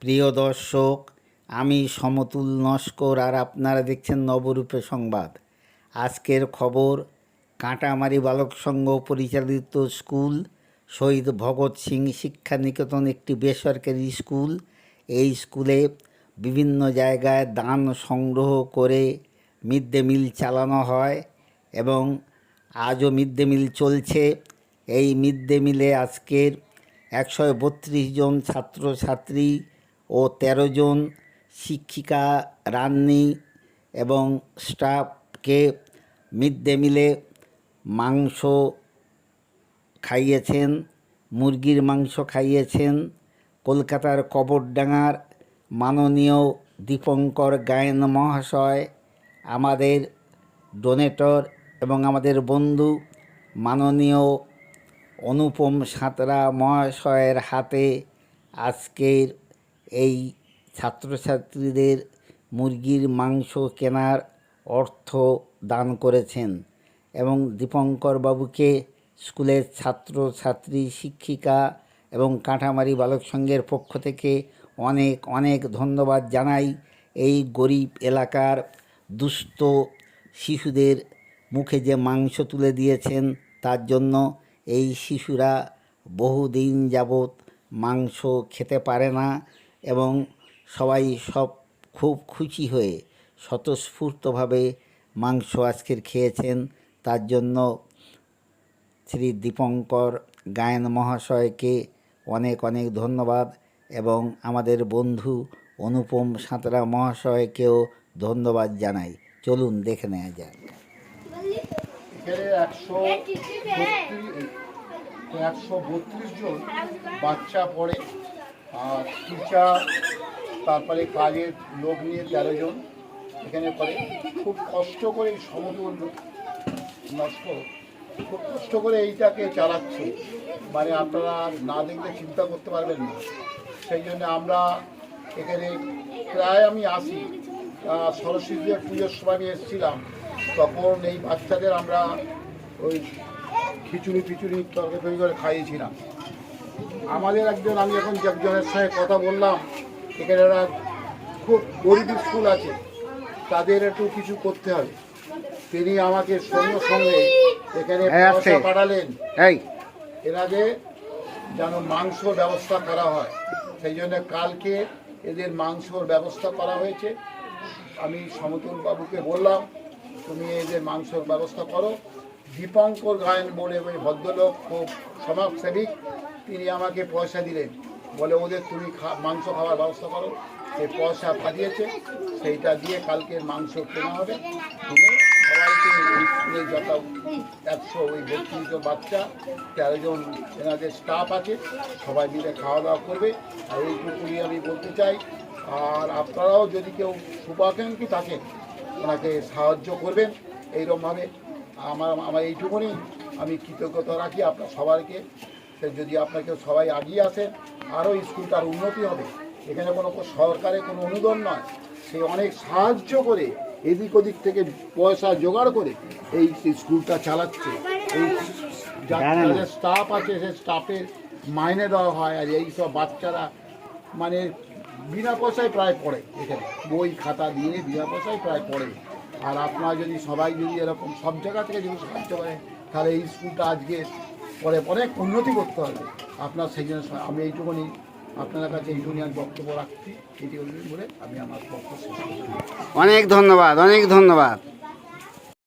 প্রিয় দর্শক, আমি সমতুল নস্কর আর আপনারা দেখছেন নবরূপে সংবাদ। আজকের খবর, কাঁটামারি বালক সংঘ পরিচালিত স্কুল শহীদ ভগৎ সিং শিক্ষা নিকেতন একটি বেসরকারি স্কুল। এই স্কুলে বিভিন্ন জায়গায় দান সংগ্রহ করে মিড ডে মিল চালানো হয় এবং আজও মিড ডে মিল চলছে। এই মিড ডে মিলে আজকের 132 জন ছাত্রছাত্রী ও 13 জন শিক্ষিকা, রান্নি এবং স্টাফকে মিড ডে মিলে মাংস খাইয়েছেন, মুরগির মাংস খাইয়েছেন। কলকাতার কবরডাঙ্গার মাননীয় দীপঙ্কর গায়েন মহাশয়, আমাদের ডোনেটর এবং আমাদের বন্ধু মাননীয় অনুপম সাঁতরা মহাশয়ের হাতে আজকের এই ছাত্রছাত্রীদের মুরগির মাংস কেনার অর্থ দান করেছেন এবং দীপঙ্কর বাবুকে স্কুলের ছাত্রছাত্রী, শিক্ষিকা এবং কাঁটামারি বালক সংঘের পক্ষ থেকে অনেক অনেক ধন্যবাদ জানাই। এই গরিব এলাকার দুস্থ শিশুদের মুখে যে মাংস তুলে দিয়েছেন তার জন্য এই শিশুরা বহুদিন যাবৎ মাংস খেতে পারে না এবং সবাই খুব খুশি হয়ে স্বতঃস্ফূর্তভাবে মাংস আজকের খেয়েছেন। তার জন্য শ্রী দীপঙ্কর গায়েন মহাশয়কে অনেক অনেক ধন্যবাদ এবং আমাদের বন্ধু অনুপম সাঁতরা মহাশয়কেও ধন্যবাদ জানাই। চলুন দেখে নেওয়া যাক। এখানে 132 জন বাচ্চা পড়ে, আর টিচার, তারপরে কাজের লোক নিয়ে 13 জন এখানে পড়ে। খুব কষ্ট করে সমতুল খুব কষ্ট করে এইটাকে চালাচ্ছে, মানে আপনারা না দেখলে চিন্তা করতে পারবেন না। সেই জন্য আমরা এখানে প্রায় আমি আসি, সরস্বতী পুজোর সময় আমি এসেছিলাম, তখন এই বাচ্চাদের আমরা ওই খিচুড়ি তরকারি করে খাইয়েছিলাম। আমাদের আমি এখন একজনের সাথে কথা বললাম, এখানে ওরা খুব গরিব স্কুল আছে, তাদের একটু কিছু করতে হবে। তিনি আমাকে সঙ্গে সঙ্গে এখানে পয়সা পাঠালেন এনাদের যেন মাংসর ব্যবস্থা করা হয়। সেই জন্য কালকে এদের মাংসর ব্যবস্থা করা হয়েছে। আমি সমতুল বাবুকে বললাম, তুমি এদের মাংসর ব্যবস্থা করো। দীপঙ্কর গায়েন বলে ওই ভদ্রলোক, খুব সমাজসেবী, তিনি আমাকে পয়সা দিলেন, বলে ওদের তুমি মাংস খাওয়ার ব্যবস্থা করো। সেই পয়সা পাঠিয়েছে, সেইটা দিয়ে কালকের মাংস কেনা হবে। কিনে সবাইকে স্কুলে যত 132 জন বাচ্চা, 13 জন এনাদের স্টাফ আছে, সবাই মিলে খাওয়া দাওয়া করবে। আর এইটুকুনি আমি বলতে চাই। আর আপনারাও যদি কেউ শুভাকাঙ্ক্ষী থাকেন, ওনাকে সাহায্য করবেন এইরকমভাবে। আমার এইটুকুনি আমি কৃতজ্ঞতা রাখি আপনার সবাইকে। যদি আপনাকে সবাই আগিয়ে আসেন, আরও স্কুলটার উন্নতি হবে। এখানে কোনো সরকারের কোনো অনুদান নয়, সে অনেক সাহায্য করে এদিক ওদিক থেকে পয়সা জোগাড় করে এই স্কুলটা চালাচ্ছে। এই যাদের স্টাফ আছে, সে স্টাফের মাইনে দেওয়া হয়, আর এই সব বাচ্চারা মানে বিনা পয়সায় প্রায় পড়ে। এখানে বই খাতা দিয়ে বিনা পয়সায় প্রায় পড়ে। আর আপনারা যদি সবাই যদি এরকম সব জায়গা থেকে যদি সাহায্য করেন, তাহলে এই স্কুলটা আজকে পরে অনেক উন্নতি করতে হবে আপনার। সেই জন্য আমি এইটুকুনি আপনার কাছে এইটুকুনি আমি বক্তব্য রাখছি। এটি বলে আমি আমার বক্তব্য শেষ করছি। অনেক ধন্যবাদ, অনেক ধন্যবাদ।